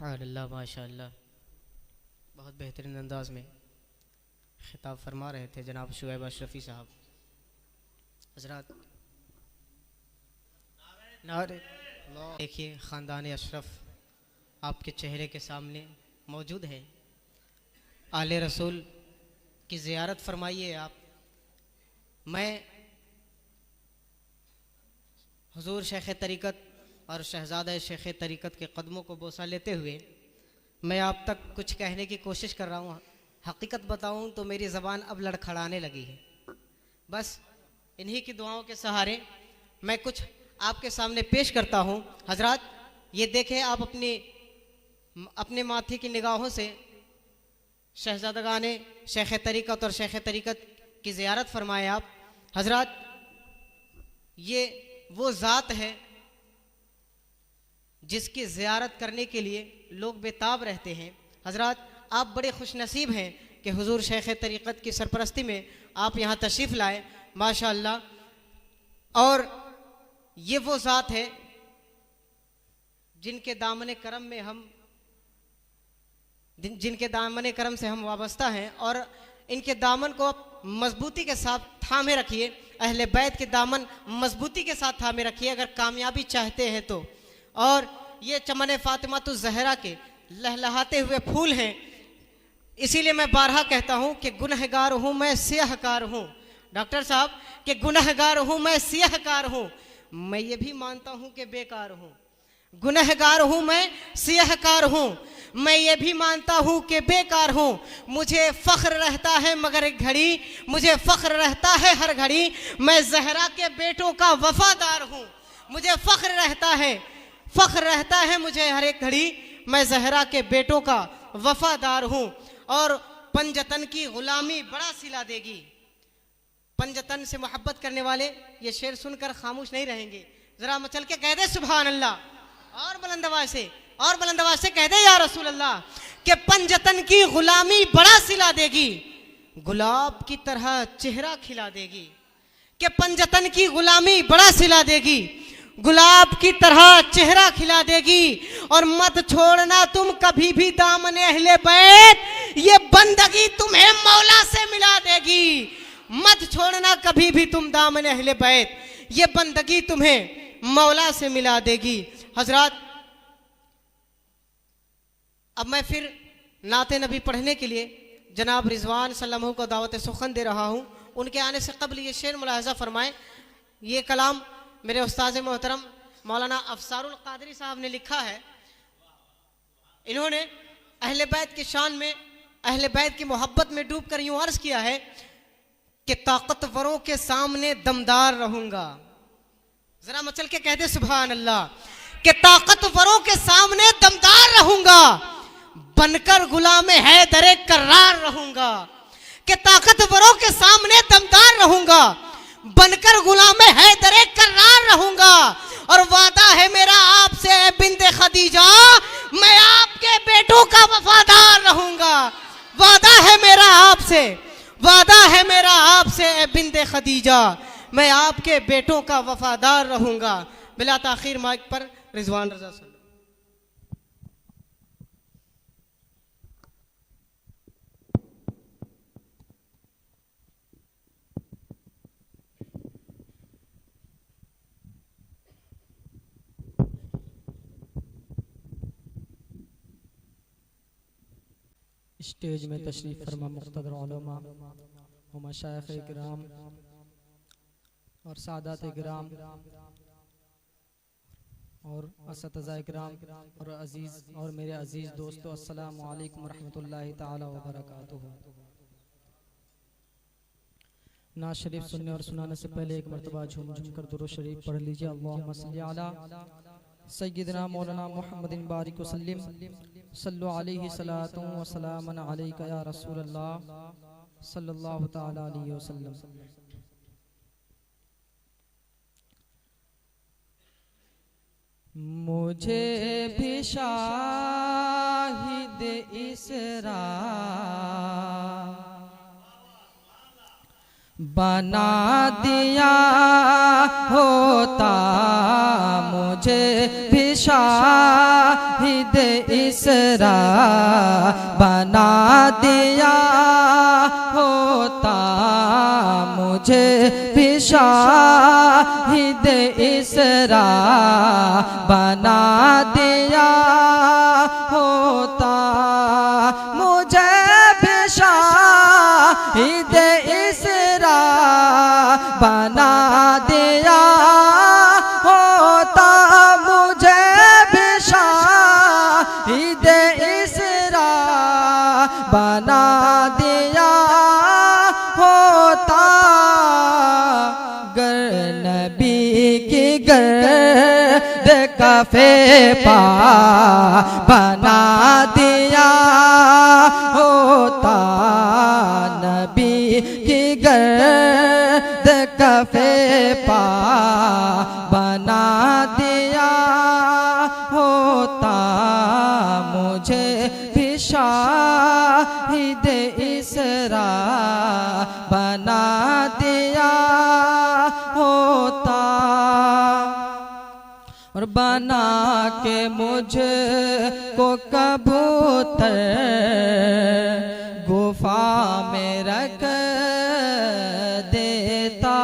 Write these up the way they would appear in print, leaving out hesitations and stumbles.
सुभानअल्लाह माशाअल्लाह। बहुत बेहतरीन अंदाज में खिताब फरमा रहे थे जनाब शुएब अशरफी साहब। हजरात देखिए ख़ानदान अशरफ आपके चेहरे के सामने मौजूद है। आले रसूल की ज़ियारत फरमाइए आप। मैं हुजूर शेख तरीक़त और शहज़ादा शेख तरीक़त के कदमों को बोसा लेते हुए मैं आप तक कुछ कहने की कोशिश कर रहा हूँ। हकीकत बताऊँ तो मेरी ज़बान अब लड़खड़ाने लगी है। बस इन्हीं की दुआओं के सहारे मैं कुछ आपके सामने पेश करता हूँ। हजरात ये देखें आप अपने माथे की निगाहों से शहज़ादगाने शेख तरीक़त और शेख तरीक़त की ज़ियारत फरमाएँ आप। हजरात ये वो ज़ात है जिसकी ज़ियारत करने के लिए लोग बेताब रहते हैं। हजरात आप बड़े खुशनसीब हैं कि हुजूर शेख तरीक़त की सरपरस्ती में आप यहाँ तशरीफ़ लाए माशाअल्लाह। और ये वो ज़ात है जिनके दामन करम से हम वाबस्ता हैं और इनके दामन को आप मजबूती के साथ थामे रखिए। अहले बैत के दामन मजबूती के साथ थामे रखिए अगर कामयाबी चाहते हैं तो। और ये चमन फातिमा तो ज़हरा के लहलहाते हुए फूल हैं। इसीलिए मैं बारहा कहता हूँ कि गुनहगार हूँ मैं सियाहकार हूँ। डॉक्टर साहब कि गुनहगार हूँ मैं सियाहकार हूँ। मैं ये भी मानता हूँ कि बेकार हूँ। गुनहगार हूँ मैं सियाहकार हूँ। मैं ये भी मानता हूँ कि बेकार हूँ। मुझे फ़ख्र रहता है मगर एक घड़ी, मुझे फ़ख्र रहता है हर घड़ी। मैं ज़हरा के बेटों का वफ़ादार हूँ। मुझे फ़ख्र रहता है मुझे हर एक घड़ी। मैं ज़हरा के बेटों का वफ़ादार हूँ। और पंजतन की ग़ुलामी बड़ा सिला देगी। पंजतन से मोहब्बत करने वाले ये शेर सुनकर खामोश नहीं रहेंगे। ज़रा मचल के कह दे सुभान अल्लाह। और बुलंद आवाज़ से कह दे या रसूल अल्लाह कि पंजतन की ग़ुलामी बड़ा सिला देगी, गुलाब की तरह चेहरा खिला देगी। कि पंजतन की ग़ुलामी बड़ा सिला देगी, गुलाब की तरह चेहरा खिला देगी। और मत छोड़ना तुम कभी भी दामन अहले बैत, ये बंदगी तुम्हें मौला से मिला देगी। मत छोड़ना कभी भी तुम दामन अहले बैत, ये बंदगी तुम्हें मौला से मिला देगी। हजरात अब मैं फिर नाते नबी पढ़ने के लिए जनाब रिजवान सल्लल्लाहु को दावत सुखन दे रहा हूँ। उनके आने से कबल ये शेर मुलाहजा फरमाएं। ये कलाम मेरे उस्ताद मोहतरम मौलाना अफसारुल कादरी साहब ने लिखा है। इन्होंने अहले बैत की शान में, अहले बैत की मोहब्बत में डूब कर यूं अर्ज किया है कि ताकतवरों के सामने दमदार रहूंगा। जरा मचल के कह दे सुभान अल्लाह। कि ताकतवरों के सामने दमदार रहूंगा, बनकर गुलाम हैदर कर्रार रहूंगा। कि ताकतवरों के सामने दमदार रहूंगा, बनकर गुलाम हैदर कर्रार रहूंगा। और वादा है मेरा आपसे बिंदे खदीजा, मैं आपके बेटों का वफादार रहूंगा। वादा है मेरा आपसे बिंदे खदीजा, मैं आपके बेटों का वफादार रहूंगा। बिला ताखीर माइक पर रिजवान रजा साहब। स्टेज में तशरीफ़ फरमा मुक़्तदर उलमा व मशाइख़ किराम और सादात किराम और असतिज़ा किराम और अज़ीज़ और मेरे अज़ीज़ दोस्तों, अस्सलामु अलैकुम रहमतुल्लाहि ताला व बरकातुहू। नात शरीफ सुनने और सुनाने से पहले एक मरतबा झूम झूम कर दुरूद शरीफ पढ़ लीजिए। अल्लाहुम्मा सल्ली अला सय्यिदना मौलाना मुहम्मदिन बारिक वसल्लिम सल्लु अलैहि सलातु व सलामन अलैका या रसूलल्लाह सल्लल्लाहु तआला अलैहि वसल्लम। मुझे भी शाहिद इसरा बना दिया होता, मुझे भी शाहिद शाहिद इसरा बना दिया होता मुझे भी शाहिद इसरा बना दिया होता मुझे भी शाहिद इसरा बना दिया होता मुझे भी शाहिद इसरा बना दिया होता गर नबी की गर्द कफे पा बना दिया होता नबी की गर्द कफे पा बना दिया होता मुझे भी शाहिद इसरा बना दिया होता और बना के मुझे को कबूतर गुफा में रख देता।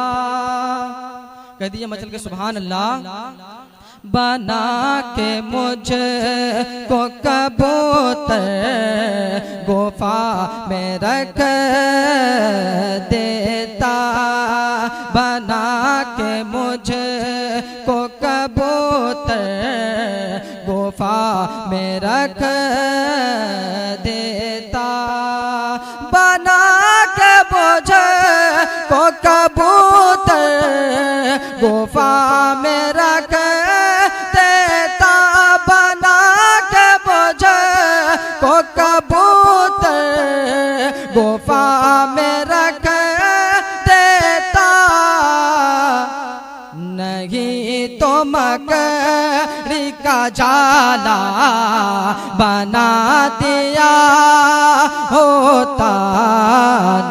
कह दिए मचल के सुभान अल्लाह। बना के मुझे को कबूतर गुफा में रख देता। बना के मुझे को कबूतर गुफा में रख देता। बना के मुझे को कबूतर गुफा में रख देता। बना के मुझे को कबूतर गुफा में रख देता। नहीं तो मकड़ी का जाला बना दिया होता।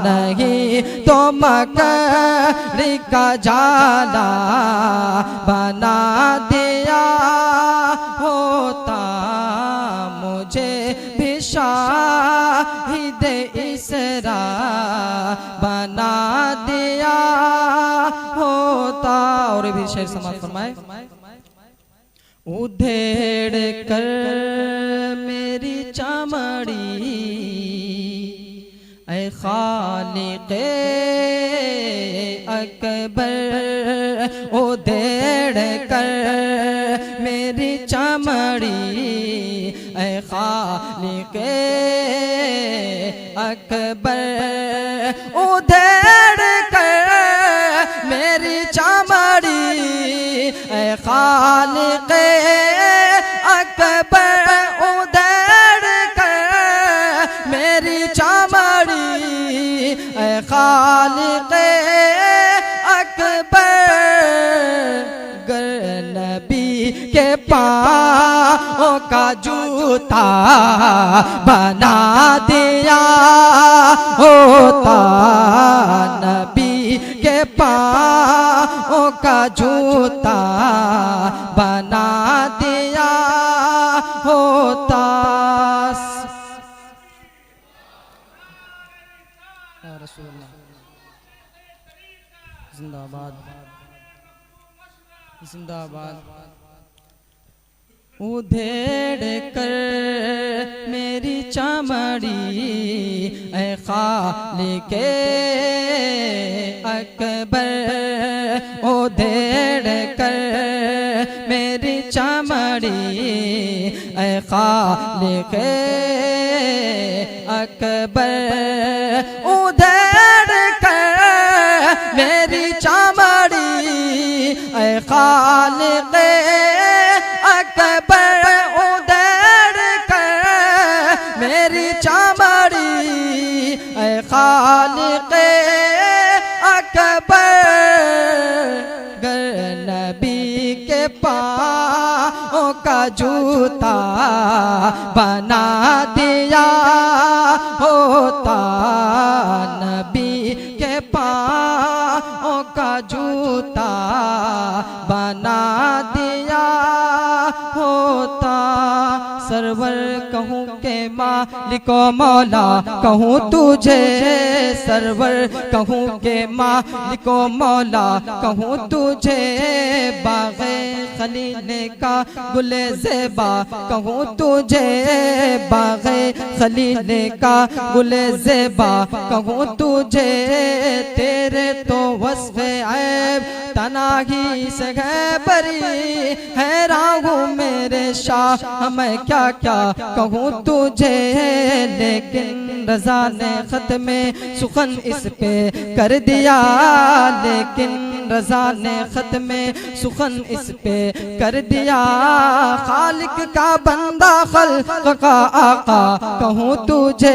नहीं तो मकड़ी का जाला बना दिया होता मुझे भी शाहिद इसरा बना दिया होता। और भी शेर समाप्त फरमाए। उधेड़ कर मेरी चमड़ी ऐ खालिक़े अकबर। उधेड़ कर मेरी चमड़ी ऐ खालिक़े अकबर। उधेड़ कर मेरी चमड़ी ऐ खालिक़े अकबर। उधेड़ कर मेरी चमड़ी ऐ खालिक़े अकबर। गर नबी के पाँव का जूता बना दिया होता। नबी के पाँव का जूता बना दिया होता। जिंदाबाद जिंदाबाद। उधेड़ कर मेरी चमड़ी ऐ खालिक़े अकबर। उधेड़ कर मेरी चमड़ी ऐ खालिक़े अकबर। उधेड़ कर मेरी चमड़ी ऐ खालिक़े अकबर। उधेड़ कर मेरी चमड़ी ऐ खालिक़े अकबर। गर नबी के पाँव का जूता बना दिया होता। नबी के पाँव का जूता बना दिया होता। कहूँ के मालिको मौला कहूँ तुझे सरवर, कहूँ के मालिको मौला कहूँ तुझे बाग़े खलील का गुले ज़ेबा, कहूँ तुझे बाग़े खलील का गुले ज़ेबा, कहूँ तुझे तेरे तो वस्फ़े ऐब तनाही से है बरी, हैरान हूँ मेरे शाह मैं क्या क्या कहूँ तुझे। लेकिन रज़ा ने ख़त में सुखन इस पे कर दिया, लेकिन रज़ा ने ख़त में सुखन इस पे कर दिया। खालिक का बंदा खल्क़ का आका कहूँ तुझे,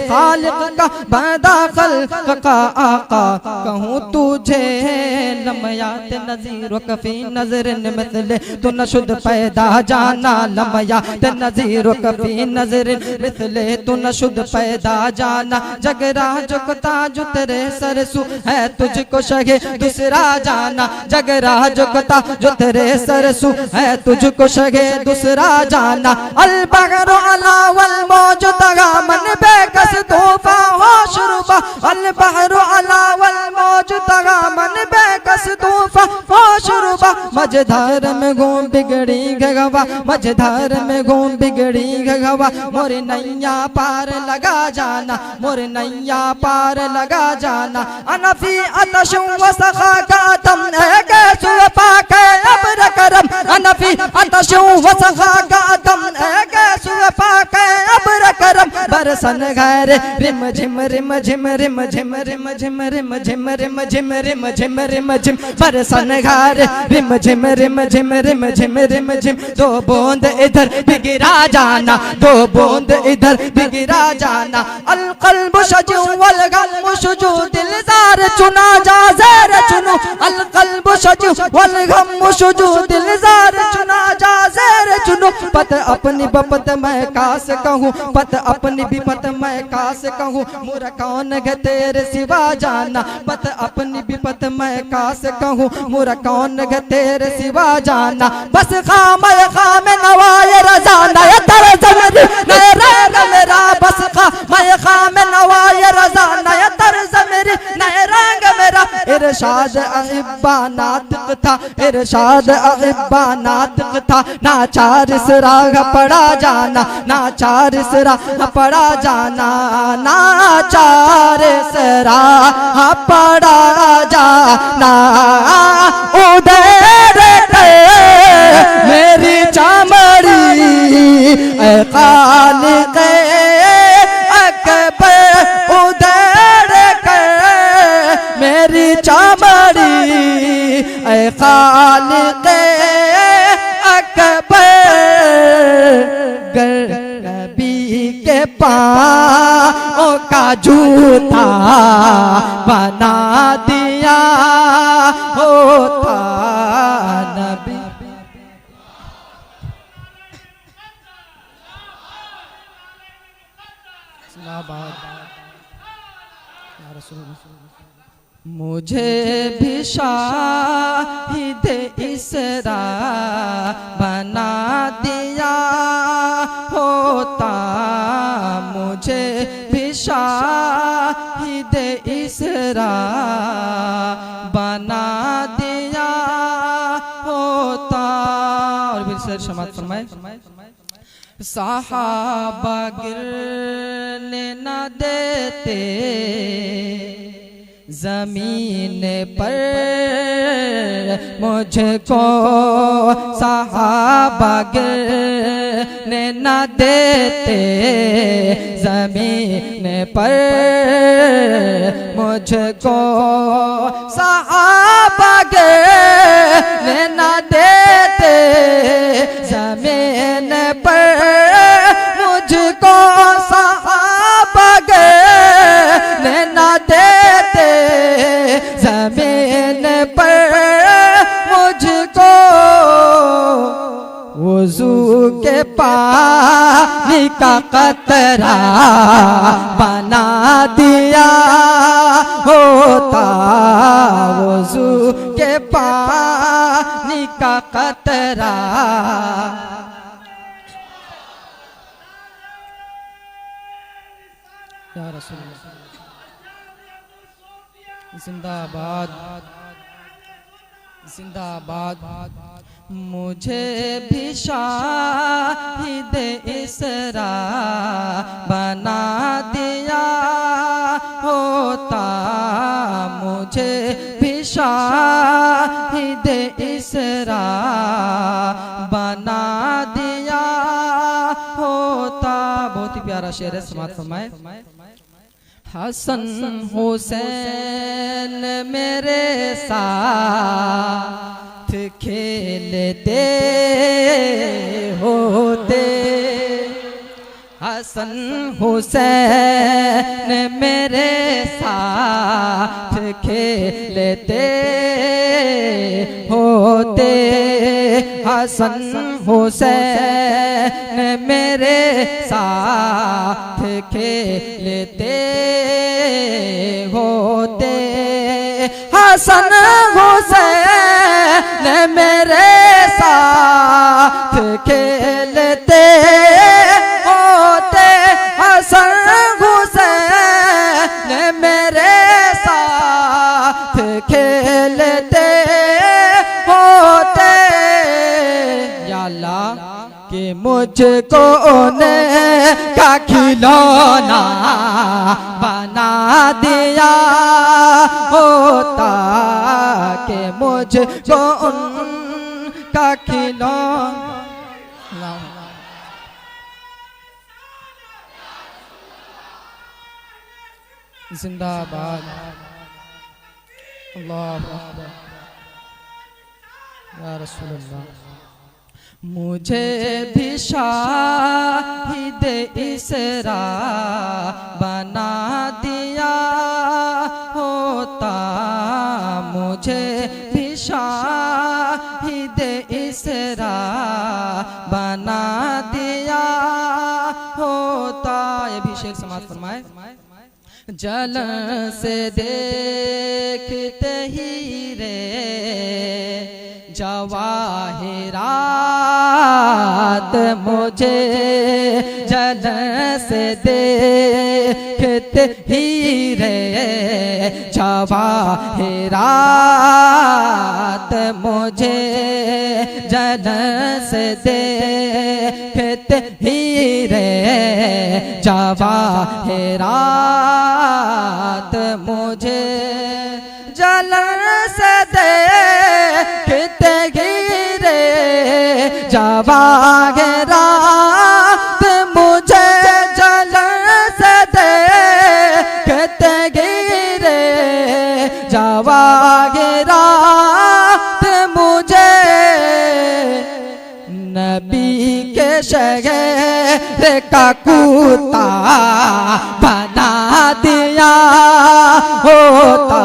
खालिक का बंदा खल्क़ का आका कहूँ तुझे। लमयात नज़ीर कफ़ी नज़र मिसले तो नशुद पैदा जाना, लमयात नज़ीर कफ़ी नज़र मिसले तो नशुद पैदा जाना। जगरा झुकता जो तेरे सरसू है तुझको शगे दूसरा जाना, जगरा झुकता जो तेरे सरसू है तुझको शगे दूसरा जाना। अल बहरु अला वल मौज तगा मन बेकस तूफा हो शुरुबा, अल बहरु अला वल मौज तगा मन बेकस तूफा हो शुरुबा। मझधार में घूम बिगड़ी गवा, मझधार में घूम बिगड़ी गवा। मोरे नैया पार लगा जाना, मोरे नैया पार लगा जाना। अनफी अतशु व सखा का तम है सुए पाके अब्र करम, अनफी अतशु व सखा का तम है सुए पाके अब्र करम। बरसन गैर रिम झिम रिम झिम रिम झिम रिम झिम रिम झिम रिम झिम रिम झिम रिम झिम बरसन गैर रिम झिम रिम झिम रिम झिम रिम झिम। दो बूंद इधर बिगिरा जाना, दो बूंद इधर बिगिरा जाना। अल क़ल्ब शजू वल गम शुजू दिलदार चुना जा ज़ेर चुनो, अल क़ल्ब शजू वल गम शुजू दिलदार चुना जा ज़ेर चुनो। पत अपनी बपत मैं कास कहूँ, पत अपनी विपत मैं कास कहूँ। मुरा कौन है तेरे सिवा जाना, पत अपनी विपत मैं कास कहूँ। मुरा कौन है तेरे सिवा जाना। बस खाम नवाए रज़ा नया तरज़ मेरी नया रंग मेरा, बस खाम नवाए रज़ा नया तरज़ मेरी नया रंग मेरा। इरशाद अहिब्बा नातिक था, इरशाद अहिब्बा नातिक था। नाचार इस राग पड़ा जाना, नाचार इस राग पड़ा जाना, नाचार इस राग पड़ा जाना। उधर मेरी चमड़ी ऐ खालिक़ अकबर, उधर मेरी चमड़ी ऐ खालिक़ अकबर। नबी के पाँव का जूता बना दिया होता नबी। मुझे भी शाहिद इसरा बना दिया होता, मुझे भी शाहिद इसरा बना दिया होता। और फिर सर समात फरमाए। सहाबा गिरने न देते ज़मीन पर मुझको, सहाबा गिरने न देते ज़मीन पर मुझको, सहाबा गिरने न देते ज़मीन पर मुझको, सहाबा गिरने न देते ज़मीन पर मुझको। वुज़ू के पानी का कतरा बना दिया होता, वुज़ू के पानी का कतरा। या रसूल जिंदाबाद जिंदाबाद। मुझे भी शाहिद इसरा बना दिया होता, मुझे भी शाहिद इसरा बना दिया होता। बहुत ही प्यारा शेर है, समात फरमाए। हसन हुसैन मेरे साथ खेलते होते, हसन हुसैन मेरे साथ खेलते होते, हसन हुसैन मेरे साथ खेलते होते, हसन हुसैन मेरे साथ खेलते होते, हसन हुसैन मेरे साथ खेलते होते। या अल्लाह कि मुझको ने का खिलौना बना दिया होता, कि मुझको उनका खिलौना। जिंदाबाद अल्लाह अकबर या रसूल अल्लाह। मुझे भी शाहिद इसरा बना दिया होता, मुझे भी शाहिद इसरा बना दिया होता। ये भी शेर समात फरमाए। जलन से देखते ही रे जवाहिरात मुझे, जलन से देखते ही रे जवाहिरात मुझे, जलन से देखते ही रे जवाहिरात मुझे, जलन से देखते ही रे जवाहिरात मुझे, जलन से देखते ही रे जवाहिरात मुझे, नबी के शहर का कुत्ता बना दिया होता,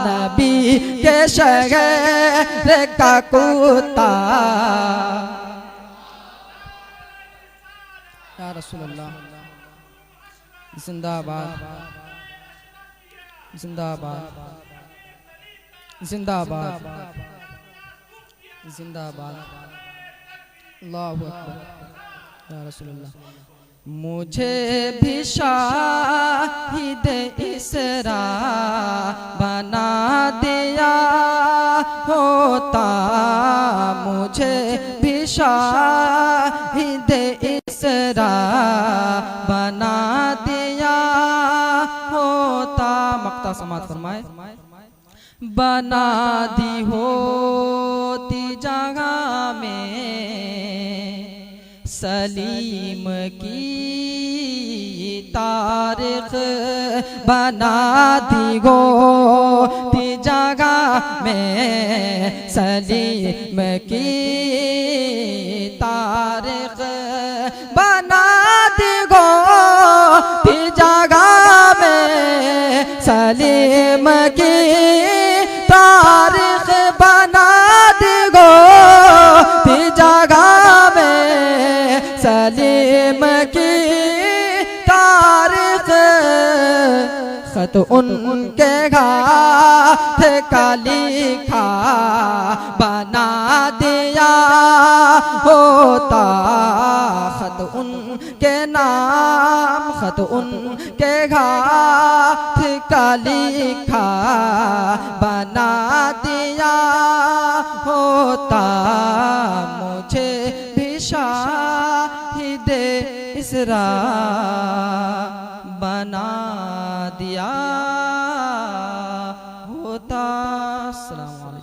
नबी के शहर का कुत्ता। या रसूल अल्लाह जिंदाबाद जिंदाबाद जिंदाबाद जिंदाबाद अल्लाहु अकबर या रसूल अल्लाह। मुझे भी शाहिद इसरा बना दिया होता, मुझे भी शाहिद इसरा बना दिया होता। मक्ता समात फरमाए। बना दी होती जगह में सलीम की तारीख, बना दी होती जगह में सलीम की तारीख, बना दी होती जगह में सलीम की तारीख, बना दी होती जगह में सलीम की तारीख, खत उनके हाथ का लिखा बना दिया होता, खत उनके नाम खत उनके हाथ का लिखा बना दिया होता, मुझे भी शाहिदे इसरा बना दिया होता। अस्सलाम वालेकुम।